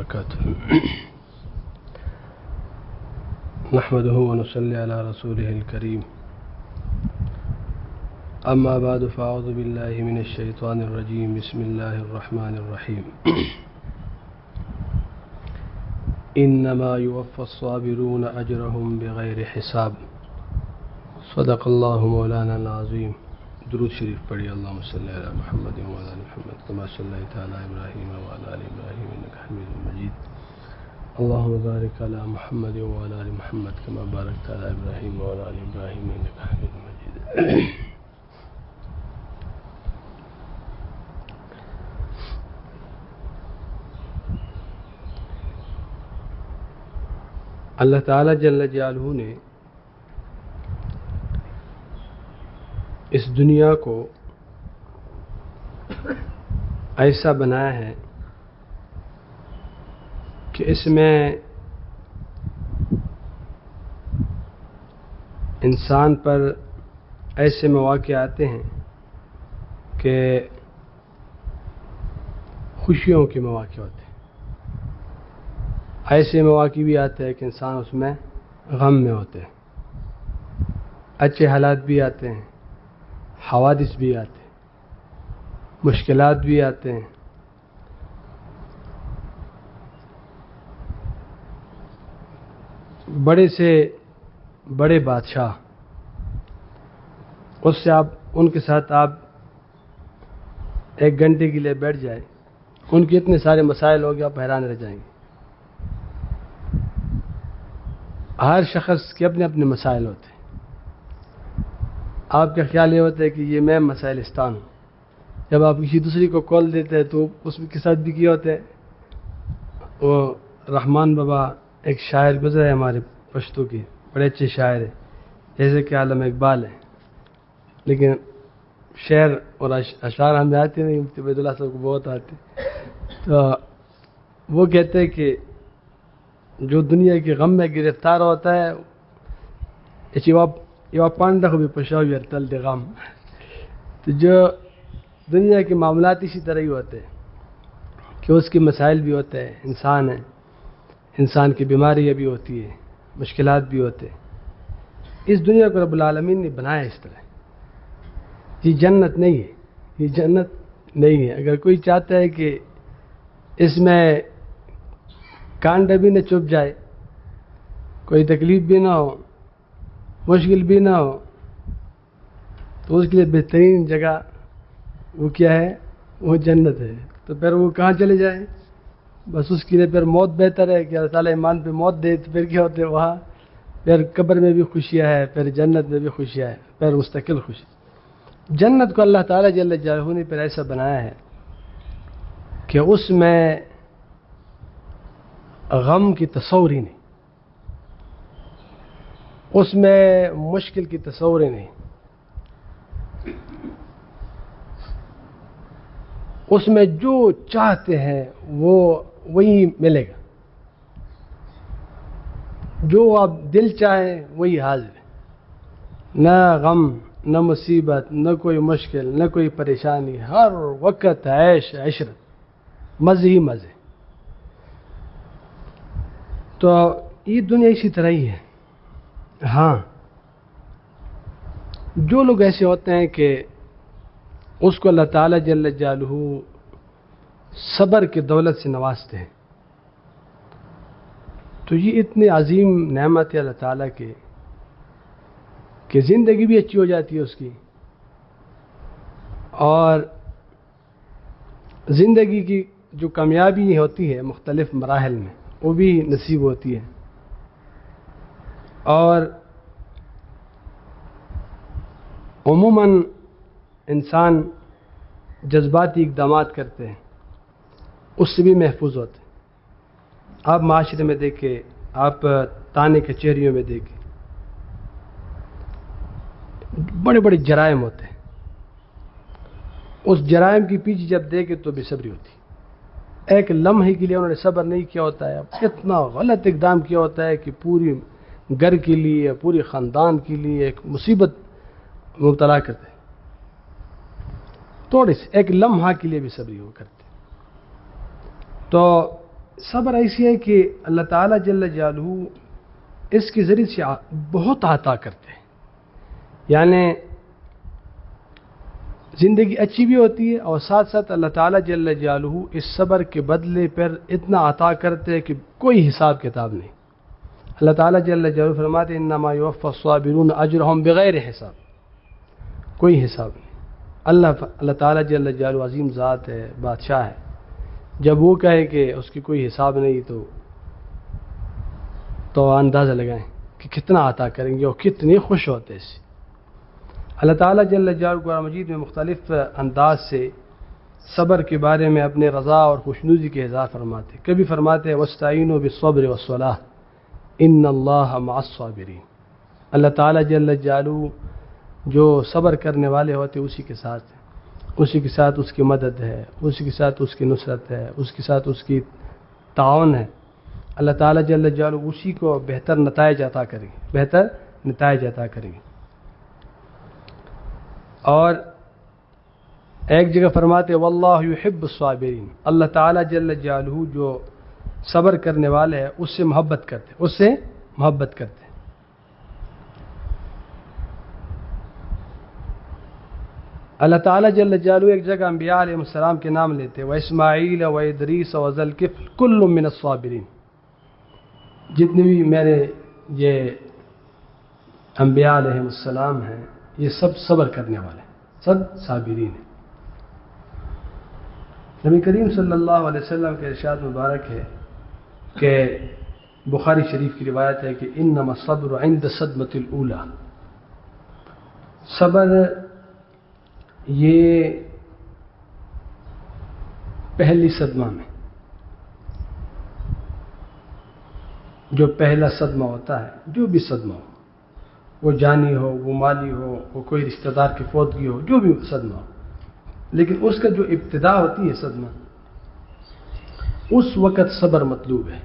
وبركاته نحمده ونصلي على رسوله الكريم أما بعد فأعوذ بالله من الشيطان الرجيم بسم الله الرحمن الرحيم إنما يوفى الصابرون أجرهم بغير حساب صدق الله مولانا العظيم درود شریف پڑھی اللهم صل على محمد وعلى آل محمد كما صليت على إبراهيم وعلى آل إبراهيم إنك حميد مجيد اللهم بارك على محمد وعلى آل محمد كما باركت على إبراهيم وعلى آل إبراهيم إنك حميد مجيد اللہ تعالیٰ جل جلالہ نے اس دنیا کو ایسا بنایا ہے کہ اس میں انسان پر ایسے مواقع آتے ہیں کہ خوشیوں کے مواقع ہوتے ہیں، ایسے مواقع بھی آتے ہیں کہ انسان اس میں غم میں ہوتے ہیں، اچھے حالات بھی آتے ہیں، حوادث بھی آتے ہیں، مشکلات بھی آتے ہیں، بڑے سے بڑے بادشاہ اس سے ان کے ساتھ آپ 1 گھنٹے کے لیے بیٹھ جائیں، ان کے اتنے سارے مسائل ہو گئے آپ حیران رہ جائیں گے۔ ہر شخص کے اپنے اپنے مسائل ہوتے ہیں، آپ کا خیال یہ ہوتا ہے کہ یہ میں مسائلستان ہوں، جب آپ کسی دوسری کو کال دیتے ہیں تو اس کے ساتھ بھی کیا ہوتا ہے۔ وہ رحمان بابا ایک شاعر گزرے ہیں ہمارے پشتو کے، بڑے اچھے شاعر ہیں، جیسے کہ علامہ اقبال ہیں، لیکن شعر اور اشعار ہمیں آتے نہیں، مفتی عبید اللہ صاحب کو بہت آتے۔ تو وہ کہتے ہیں کہ جو دنیا کے غم میں گرفتار ہوتا ہے یہ پانڈا کو بھی پشاوی ارتل دے غم، تو جو دنیا کے معاملات اسی طرح ہی ہوتے ہیں کہ اس کے مسائل بھی ہوتے ہیں، انسان ہے، انسان کی بیماریاں بھی ہوتی ہے، مشکلات بھی ہوتے ہیں۔ اس دنیا کو رب العالمین نے بنایا اس طرح، یہ جنت نہیں ہے، یہ جنت نہیں ہے۔ اگر کوئی چاہتا ہے کہ اس میں کانڈا بھی نہ چپ جائے، کوئی تکلیف بھی نہ ہو، مشکل بھی نہ ہو، تو اس کے لیے بہترین جگہ وہ کیا ہے؟ وہ جنت ہے۔ تو پھر وہ کہاں چلے جائیں؟ بس اس کے لیے پھر موت بہتر ہے کہ اللہ تعالیٰ ایمان پہ موت دے، تو پھر کیا ہوتے ہیں وہاں؟ پھر قبر میں بھی خوشیاں ہے، پھر جنت میں بھی خوشیاں ہے، پھر مستقل خوشی۔ جنت کو اللہ تعالیٰ جل جلالہ نے پھر ایسا بنایا ہے کہ اس میں غم کی تصور ہی نہیں، اس میں مشکل کی تصور ہی نہیں، اس میں جو چاہتے ہیں وہ وہی ملے گا، جو آپ دل چاہیں وہی حاضر ہے، نہ غم، نہ مصیبت، نہ کوئی مشکل، نہ کوئی پریشانی، ہر وقت عیش عشرت، مزے ہی مزے۔ تو یہ دنیا اسی طرح ہی ہے۔ ہاں، جو لوگ ایسے ہوتے ہیں کہ اس کو اللہ تعالیٰ جل جلالہ صبر کی دولت سے نوازتے ہیں، تو یہ اتنی عظیم نعمت ہے اللہ تعالیٰ کے کہ زندگی بھی اچھی ہو جاتی ہے اس کی، اور زندگی کی جو کامیابی ہوتی ہے مختلف مراحل میں وہ بھی نصیب ہوتی ہے، اور عموماً انسان جذباتی اقدامات کرتے ہیں اس سے بھی محفوظ ہوتے ہیں۔ آپ معاشرے میں دیکھیں، آپ تانے کچہریوں میں دیکھیں، بڑے بڑے جرائم ہوتے ہیں، اس جرائم کے پیچھے جب دیکھیں تو بے صبری ہوتی ہے۔ ایک لمحے کے لیے انہوں نے صبر نہیں کیا ہوتا ہے، اتنا غلط اقدام کیا ہوتا ہے کہ پوری گھر کے لیے، پوری خاندان کے لیے ایک مصیبت مبتلا کرتے ہیں۔ تھوڑے سے ایک لمحہ کے لیے بھی صبری ہو کرتے، تو صبر ایسی ہے کہ اللہ تعالیٰ جل جلالہ اس کے ذریعے سے بہت عطا کرتے ہیں، یعنی زندگی اچھی بھی ہوتی ہے اور ساتھ ساتھ اللہ تعالیٰ جل جلالہ اس صبر کے بدلے پر اتنا عطا کرتے ہیں کہ کوئی حساب کتاب نہیں۔ اللہ تعالیٰ جل جلالہ فرماتے ہیں انما یوفی الصابرون اجرہم بغیر حساب، کوئی حساب نہیں۔ اللہ تعالیٰ جل جلالہ عظیم ذات ہے، بادشاہ ہے، جب وہ کہے کہ اس کی کوئی حساب نہیں تو اندازہ لگائیں کہ کتنا عطا کریں گے اور کتنے خوش ہوتے ہیں اس سے۔ اللہ تعالیٰ جل جلالہ قرآن مجید میں مختلف انداز سے صبر کے بارے میں اپنے رضا اور خوشنودی کے اظہار فرماتے ہیں۔ کبھی فرماتے ہیں وَاسْتَعِينُوا بِالصَّبْرِ وَالصَّلَاةِ إِنَّ اللَّهَ مَعَ الصَّابِرِينَ۔ اللہ تعالیٰ جل جلالہ جو صبر کرنے والے ہوتے اسی کے ساتھ ہیں، اسی کے ساتھ اس کی مدد ہے، اسی کے ساتھ اس کی نصرت ہے، اس کے ساتھ اس کی تعاون ہے۔ اللہ تعالیٰ جل جلالہ اسی کو بہتر نتائج عطا کریں گے، بہتر نتائج عطا کریں گے۔ اور ایک جگہ فرماتے واللہ یحب الصابرین، اللہ تعالیٰ جل جلالہ جو صبر کرنے والے ہیں اس سے محبت کرتے، اس سے محبت کرتے۔ اللہ تعالیٰ جل جلالہ ایک جگہ انبیاء علیہ السلام کے نام لیتے واسماعیل وادریس وذا الکفل کل من الصابرین، جتنے بھی میرے یہ انبیاء علیہ السلام ہیں یہ سب صبر کرنے والے، سب صابرین ہیں۔ نبی کریم صلی اللہ علیہ وسلم کے ارشاد مبارک ہے کہ بخاری شریف کی روایت ہے کہ انما الصبر عند الصدمۃ الاولی، صبر یہ پہلی صدمہ میں، جو پہلا صدمہ ہوتا ہے، جو بھی صدمہ ہو، وہ جانی ہو، وہ مالی ہو، وہ کوئی رشتہ دار کی فوتگی ہو، جو بھی صدمہ ہو، لیکن اس کا جو ابتدا ہوتی ہے صدمہ، اس وقت صبر مطلوب ہے۔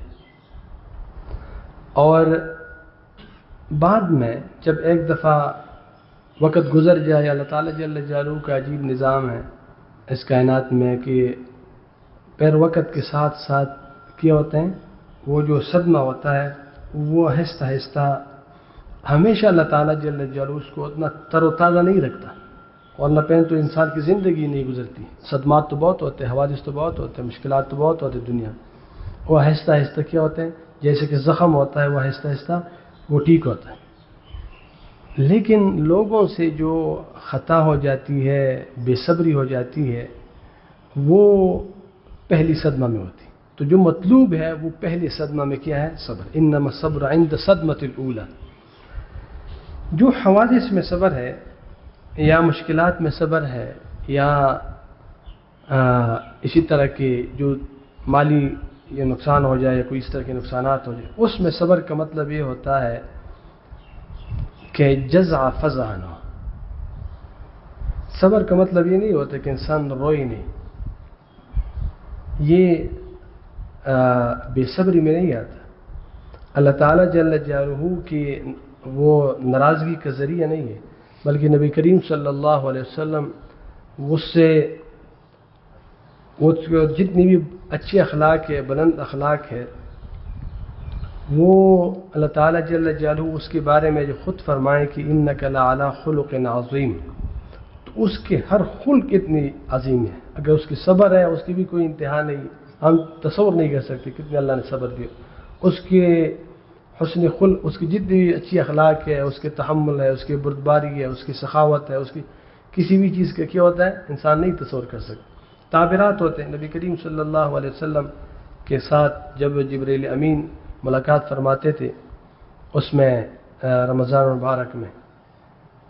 اور بعد میں جب ایک دفعہ وقت گزر جائے، اللہ تعالیٰ جل جلالہ کا عجیب نظام ہے اس کائنات میں کہ پھر وقت کے ساتھ ساتھ کیا ہوتے ہیں، وہ جو صدمہ ہوتا ہے وہ آہستہ آہستہ ہمیشہ اللہ تعالیٰ جل جلالہ اس کو اتنا تر و تازہ نہیں رکھتا، اور نہ پہن تو انسان کی زندگی نہیں گزرتی، صدمات تو بہت ہوتے ہیں، حوادث تو بہت ہوتے ہیں، مشکلات تو بہت ہوتے ہیں دنیا میں، وہ آہستہ آہستہ کیا ہوتے ہیں، جیسے کہ زخم ہوتا ہے وہ آہستہ آہستہ وہ ٹھیک ہوتا ہے۔ لیکن لوگوں سے جو خطا ہو جاتی ہے، بے صبری ہو جاتی ہے، وہ پہلی صدمہ میں ہوتی، تو جو مطلوب ہے وہ پہلی صدمہ میں کیا ہے، صبر۔ انما الصبر عند صدمۃ الاولی، جو حوادث میں صبر ہے یا مشکلات میں صبر ہے یا اسی طرح کے جو مالی یہ نقصان ہو جائے یا کوئی اس طرح کے نقصانات ہو جائے، اس میں صبر کا مطلب یہ ہوتا ہے کہ جزع فزع نہ ہو۔ صبر کا مطلب یہ نہیں ہوتا کہ انسان روئے نہیں، یہ بے صبری میں نہیں آتا، اللہ تعالیٰ جل جلالہ کی وہ ناراضگی کا ذریعہ نہیں ہے، بلکہ نبی کریم صلی اللہ علیہ وسلم اس سے وہ جتنی بھی اچھی اخلاق ہے، بلند اخلاق ہے، وہ اللہ تعالیٰ جل جلالہ اس کے بارے میں جو خود فرمائے کہ انک لعلی خلق عظیم، تو اس کے ہر خلق اتنی عظیم ہے، اگر اس کی صبر ہے اس کی بھی کوئی انتہا نہیں، ہم تصور نہیں کر سکتے کتنے اللہ نے صبر دیا، اس کے حسن خلق، اس کی جتنی بھی اچھی اخلاق ہے، اس کے تحمل ہے، اس کی بردباری ہے، اس کی سخاوت ہے، اس کی کسی بھی چیز کا کیا ہوتا ہے انسان نہیں تصور کر سکتا۔ تعبیرات ہوتے ہیں، نبی کریم صلی اللہ علیہ وسلم کے ساتھ جب جبریل امین ملاقات فرماتے تھے اس میں رمضان المبارک میں،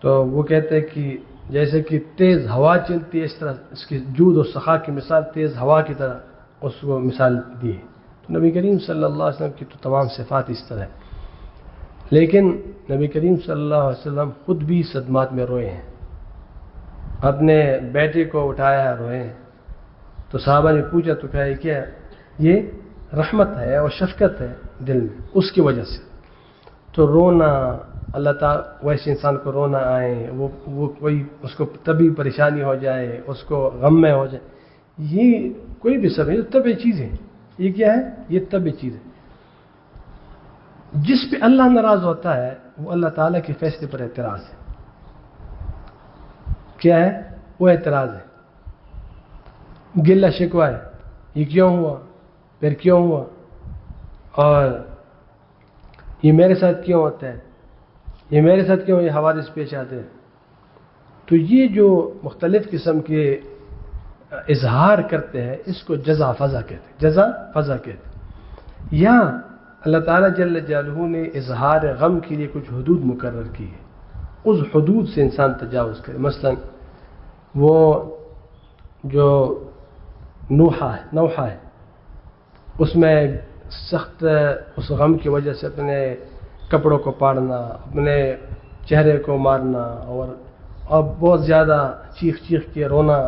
تو وہ کہتے ہیں کہ جیسے کہ تیز ہوا چلتی ہے اس طرح اس کی جود و سخا کی مثال تیز ہوا کی طرح اس کو مثال دی ہے، تو نبی کریم صلی اللہ علیہ وسلم کی تو تمام صفات اس طرح ہے، لیکن نبی کریم صلی اللہ علیہ وسلم خود بھی صدمات میں روئے ہیں، اپنے بیٹے کو اٹھایا روئے ہیں، تو صحابہ نے پوچھا تو کہا کیا یہ رحمت ہے اور شفقت ہے دل میں اس کی وجہ سے، تو رونا اللہ تعالیٰ ویسے انسان کو رونا آئے، وہ کوئی اس کو طبی پریشانی ہو جائے، اس کو غم میں ہو جائے، یہ کوئی بھی سب ہے طبعی چیزیں، یہ کیا ہے؟ یہ طبعی چیز ہے. جس پہ اللہ ناراض ہوتا ہے وہ اللہ تعالیٰ کے فیصلے پر اعتراض ہے. کیا ہے وہ؟ اعتراض ہے، گلہ شکوہ ہے، یہ کیوں ہوا، پھر کیوں ہوا، اور یہ میرے ساتھ کیوں ہوتا ہے، یہ میرے ساتھ کیوں یہ حوادث پیش آتے ہیں. تو یہ جو مختلف قسم کے اظہار کرتے ہیں اس کو جزا فضا کہتے ہیں، جزا فضا کہتے ہیں. یا اللہ تعالیٰ جل جلالہ نے اظہار غم کے لیے کچھ حدود مقرر کی ہے، اس حدود سے انسان تجاوز کرے. مثلا وہ جو نوحہ ہے اس میں سخت اس غم کی وجہ سے اپنے کپڑوں کو پاڑنا، اپنے چہرے کو مارنا، اور بہت زیادہ چیخ کے رونا،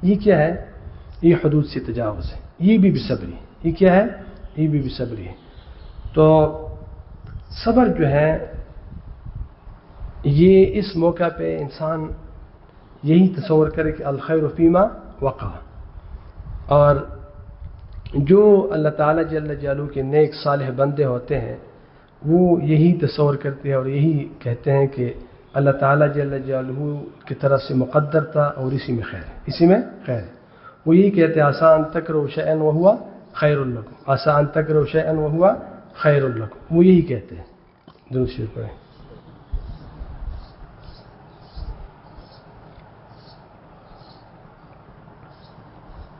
یہ کیا ہے؟ یہ حدود سے تجاوز ہے. یہ بھی صبری. یہ کیا ہے؟ یہ بھی صبری ہے. تو صبر جو ہے یہ اس موقع پہ انسان یہی تصور کرے کہ الخیر فیما وقع، اور جو اللہ تعالیٰ جل جلالہ کے نیک صالح بندے ہوتے ہیں وہ یہی تصور کرتے ہیں اور یہی کہتے ہیں کہ اللہ تعالیٰ جل جلالہ کی طرف سے مقدر تھا اور اسی میں خیر ہے، اسی میں خیر ہے. وہ یہی کہتے ہیں آسان تکرہوا شیئا وہو خیر لکم، آسان تکرہوا شیئا وہو خیر لکم، وہ یہی کہتے ہیں. درود شریف پڑھیں.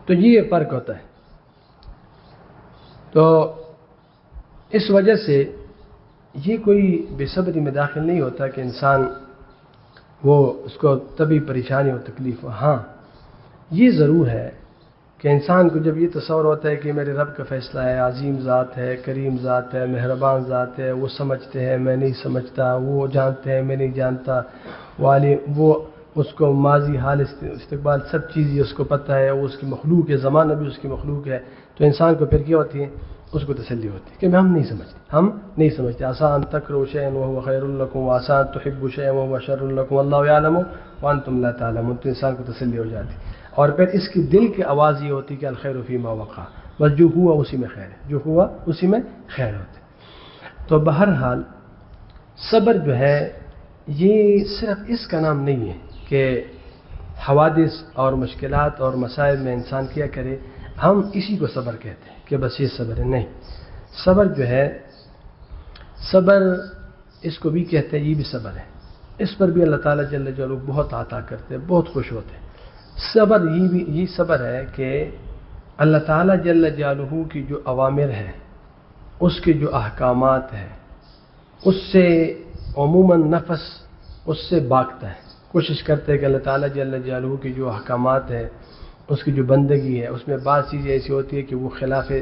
تو یہ فرق ہوتا ہے. تو اس وجہ سے یہ کوئی بے صبری میں داخل نہیں ہوتا کہ انسان وہ اس کو تبھی پریشانی اور تکلیف ہو. ہاں یہ ضرور ہے کہ انسان کو جب یہ تصور ہوتا ہے کہ میرے رب کا فیصلہ ہے، عظیم ذات ہے، کریم ذات ہے، مہربان ذات ہے، وہ سمجھتے ہیں میں نہیں سمجھتا، وہ جانتے ہیں میں نہیں جانتا، وہ اس کو ماضی حال استقبال سب چیز اس کو پتہ ہے، وہ اس کی مخلوق ہے، زمانہ بھی اس کی مخلوق ہے. تو انسان کو پھر کیا ہوتی ہے؟ اس کو تسلی ہوتی ہے کہ ہم نہیں سمجھتے. آسان تکرہوا شیئا وہو خیر لکم وآسان تحبوا شیئا وہو شر لکم واللہ یعلم وانتم لا تعلمون. تو انسان کو تسلی ہو جاتی. اور پھر اس کی دل کی آواز یہ ہوتی کہ الخیر فیما وقع، بس جو ہوا اسی میں خیر ہے، جو ہوا اسی میں خیر ہوتے. تو بہرحال صبر جو ہے یہ صرف اس کا نام نہیں ہے کہ حوادث اور مشکلات اور مسائل میں انسان کیا کرے ہم اسی کو صبر کہتے ہیں کہ بس یہ صبر ہے. نہیں، صبر جو ہے، صبر اس کو بھی کہتے ہیں، یہ بھی صبر ہے. اس پر بھی اللہ تعالیٰ جل جلالہ بہت عطا کرتے ہیں، بہت خوش ہوتے ہیں. صبر یہ صبر ہے کہ اللہ تعالیٰ جل جلالہ کی جو اوامر ہے، اس کے جو احکامات ہیں، اس سے عموماً نفس اس سے بھاگتا ہے، کوشش کرتے ہیں کہ اللہ تعالیٰ جل جلالہ کی جو احکامات ہیں، اس کی جو بندگی ہے، اس میں بعض چیزیں ایسی ہوتی ہے کہ وہ خلاف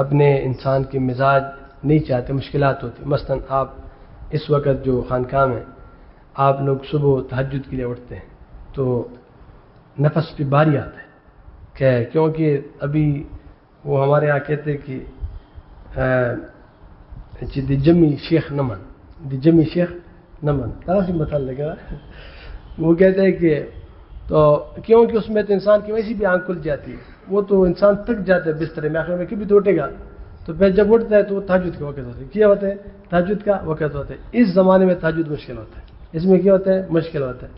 اپنے انسان کے مزاج نہیں چاہتے، مشکلات ہوتی. مثلا آپ اس وقت جو خانقاہ میں آپ لوگ صبح تہجد کے لیے اٹھتے ہیں تو نفس پہ باری آتا ہے کہ کیونکہ ابھی وہ ہمارے یہاں کہتے ہیں کہ دی جمی شیخ نمن طرح سے مثال لگا. وہ کہتے ہیں کہ تو کیونکہ اس میں تو انسان کی ویسی بھی آنکھ کھل جاتی ہے، وہ تو انسان تک جاتا ہے بسترے میں، آخر میں کبھی تو اٹھے گا. تو پھر جب اٹھتا ہے تو وہ تہجد کا وقت ہوتا ہے. کیا ہوتا ہے؟ تہجد کا وقت ہوتا ہے. اس زمانے میں تہجد مشکل ہوتا ہے، اس میں کیا ہوتا ہے؟ مشکل ہوتا ہے.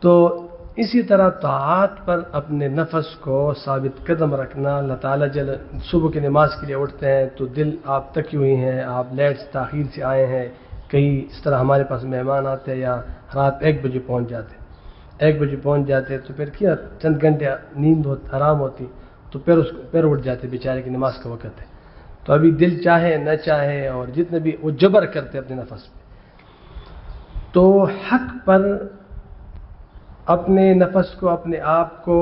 تو اسی طرح طاعات پر اپنے نفس کو ثابت قدم رکھنا. اللہ تعالیٰ صبح کی نماز کے لیے اٹھتے ہیں تو دل آپ تکی ہوئی ہیں، آپ لیٹ سے تاخیر سے آئے ہیں، کہیں اس طرح ہمارے پاس مہمان آتے ہیں یا رات 1 بجے پہنچ جاتے تو پھر کیا چند گھنٹے نیند آرام ہوتی تو پھر اٹھ جاتے بیچارے کی نماز کا وقت ہے. تو ابھی دل چاہے نہ چاہے اور جتنے بھی وہ جبر کرتے اپنے نفس پہ. تو حق پر اپنے نفس کو، اپنے آپ کو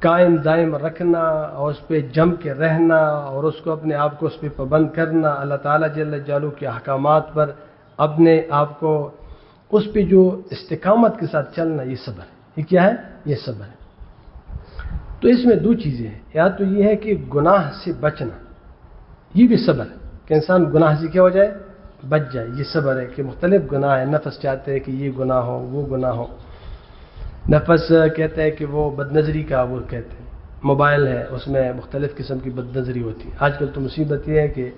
قائم دائم رکھنا اور اس پہ جم کے رہنا اور اس کو اپنے آپ کو اس پہ پابند کرنا، اللہ تعالیٰ جل جلالہ کے احکامات پر اپنے آپ کو اس پہ جو استقامت کے ساتھ چلنا، یہ صبر ہے. یہ کیا ہے؟ یہ صبر ہے. تو اس میں 2 چیزیں ہیں. یا تو یہ ہے کہ گناہ سے بچنا، یہ بھی صبر ہے کہ انسان گناہ سے کیا ہو جائے؟ بچ جائے. یہ صبر ہے کہ مختلف گناہ ہے، نفس چاہتے ہیں کہ یہ گناہ ہو وہ گناہ ہو. نفس کہتا ہے کہ وہ بد نظری کا وہ کہتے ہیں، موبائل ہے اس میں مختلف قسم کی بد نظری ہوتی ہے. آج کل تو مصیبت یہ ہے کہ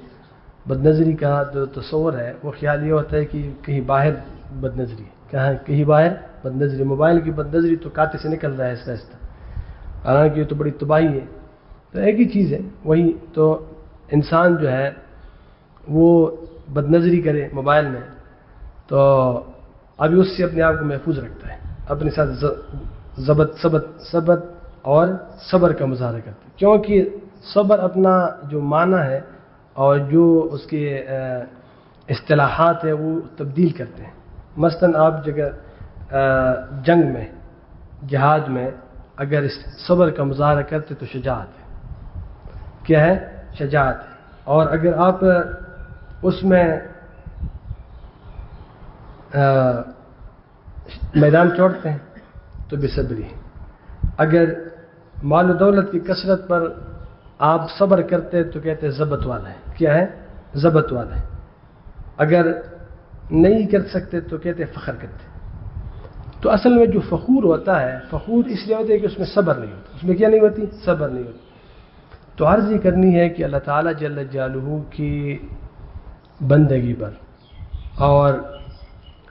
بد نظری کا جو تصور ہے وہ خیال یہ ہوتا ہے کہ کہیں باہر بد نظری ہے، کہیں باہر بد نظری. موبائل کی بد نظری تو کاتے سے نکل رہا ہے آہستہ آہستہ، حالانکہ یہ تو بڑی تباہی ہے. تو ایک ہی چیز ہے، وہی تو انسان جو ہے وہ بد نظری کرے موبائل میں تو ابھی اس سے اپنے آپ کو محفوظ رکھتا ہے، اپنے ساتھ ضبط اور صبر کا مظاہرہ کرتا ہے، کیونکہ صبر اپنا جو معنی ہے اور جو اس کے اصطلاحات ہیں وہ تبدیل کرتے ہیں. مثلا آپ جگہ جنگ میں جہاد میں اگر اس صبر کا مظاہرہ کرتے تو شجاعت ہے. کیا ہے؟ شجاعت ہے. اور اگر آپ اس میں میدان چھوڑتے ہیں تو بے صبری ہے. اگر مال و دولت کی کثرت پر آپ صبر کرتے تو کہتے ہیں ضبط والا ہے. کیا ہے؟ ضبط والا ہے. اگر نہیں کر سکتے تو کہتے ہیں فخر کرتے. تو اصل میں جو فخور ہوتا ہے، فخور اس لیے ہوتا ہے کہ اس میں صبر نہیں ہوتا. اس میں کیا نہیں ہوتی؟ صبر نہیں ہوتی. تو عرض یہ کرنی ہے کہ اللہ تعالیٰ جل جلالہ کی بندگی پر اور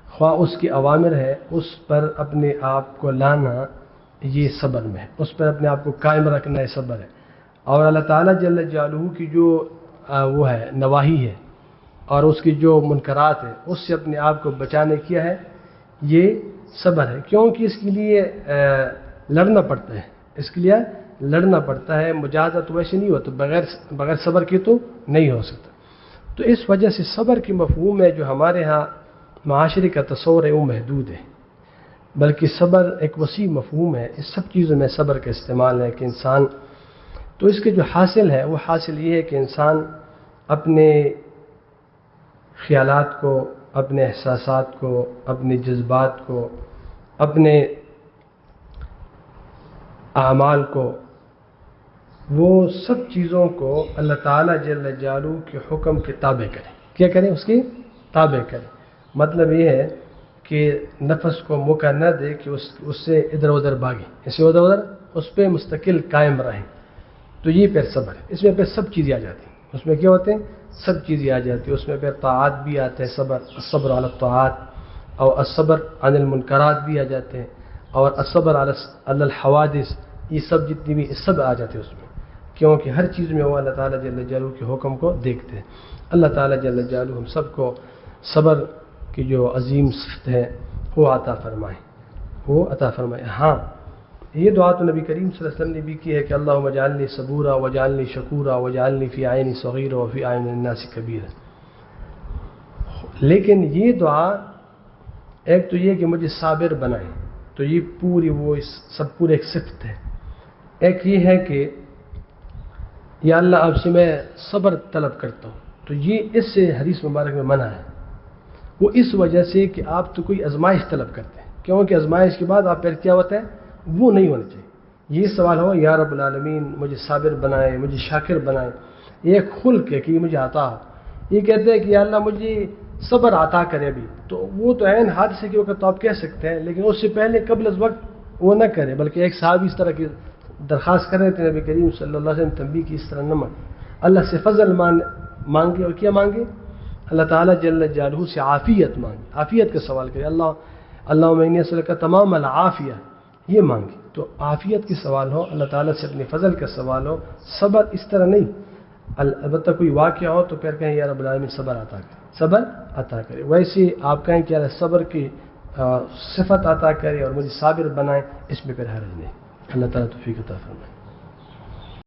خواہ اس کی اوامر ہے اس پر اپنے آپ کو لانا یہ صبر میں ہے، اس پر اپنے آپ کو قائم رکھنا یہ صبر ہے. اور اللہ تعالیٰ جل جلالہ کی جو وہ ہے نواہی ہے اور اس کی جو منکرات ہے اس سے اپنے آپ کو بچانے کیا ہے یہ صبر ہے. کیونکہ اس کے لیے لڑنا پڑتا ہے، اس کے لیے لڑنا پڑتا ہے. مجاہدہ تو ویسے نہیں ہوتا، بغیر صبر کے تو نہیں ہو سکتا. تو اس وجہ سے صبر کی مفہوم ہے جو ہمارے ہاں معاشرے کا تصور ہے وہ محدود ہے، بلکہ صبر ایک وسیع مفہوم ہے. اس سب چیزوں میں صبر کا استعمال ہے کہ انسان تو اس کے جو حاصل ہے وہ حاصل یہ ہے کہ انسان اپنے خیالات کو، اپنے احساسات کو، اپنے جذبات کو، اپنے اعمال کو، وہ سب چیزوں کو اللہ تعالیٰ جل جلالہ کے حکم کے تابع کرے. کیا کریں؟ اس کی تابع کرے. مطلب یہ ہے کہ نفس کو موقع نہ دے کہ اس سے ادھر ادھر بھاگے، اسے ادھر ادھر اس پہ مستقل قائم رہیں. تو یہ پھر صبر ہے. اس میں پھر سب چیزیں آ جاتی ہیں. اس میں کیا ہوتے ہیں؟ سب چیزیں آ جاتی ہیں. اس میں پھر طاعات بھی آتے ہیں، الصبر علی الطاعات، اور الصبر عن المنکرات بھی آ جاتے ہیں، اور الصبر علی الحوادث. یہ سب جتنی بھی سب آ جاتے ہیں اس میں، کیونکہ ہر چیز میں وہ اللہ تعالیٰ جل جلالہ کے حکم کو دیکھتے ہیں. اللہ تعالیٰ جل جلالہ ہم سب کو صبر کی جو عظیم صفت ہے وہ عطا فرمائے، وہ عطا فرمائے. ہاں یہ دعا تو نبی کریم صلی اللہ علیہ وسلم نے بھی کی ہے کہ اللہم اجعلنی صبورا واجعلنی شکورا واجعلنی فی عینی صغیرا وفی اعین الناس کبیرا. لیکن یہ دعا ایک تو یہ کہ مجھے صابر بنائے، تو یہ پوری وہ سب پورے ایک صفت ہے. ایک یہ ہے کہ یا اللہ آپ سے میں صبر طلب کرتا ہوں، تو یہ اس سے حدیث مبارک میں منع ہے. وہ اس وجہ سے کہ آپ تو کوئی آزمائش طلب کرتے ہیں، کیونکہ آزمائش کے بعد آپ پھر کیا ہوتا ہے وہ نہیں ہونا چاہیے. یہ سوال ہو یا رب العالمین مجھے صابر بنائے، مجھے شاکر بنائے. یہ ایک خلق ہے کہ یہ مجھے عطا ہو. یہ کہتے ہیں کہ یا اللہ مجھے صبر عطا کرے ابھی، تو وہ تو عین حادثے کے وقت تو آپ کہہ سکتے ہیں، لیکن اس سے پہلے قبل از وقت وہ نہ کرے. بلکہ ایک صحابی اس طرح کی درخواست کر رہے تھے، نبی کریم صلی اللہ علیہ وسلم تنبیہ کی اس طرح نہ مانگے، اللہ سے فضل مانگے. اور کیا مانگے؟ اللہ تعالیٰ جل جلالہ سے عافیت مانگے، عافیت کا سوال کرے. اللہم انی اسألک تمام العافیہ، یہ مانگے. تو عافیت کی سوال ہو، اللہ تعالیٰ سے اپنے فضل کا سوال ہو. صبر اس طرح نہیں، البتہ کوئی واقعہ ہو تو پھر کہیں یا رب العالمین صبر عطا کرے، صبر عطا کرے. ویسے آپ کہیں کہ اللہ صبر کی صفت عطا کرے اور مجھے صابر بنائے، اس میں پھر حرج نہیں. اللہ تعالیٰ توفیق عطا فرمائے.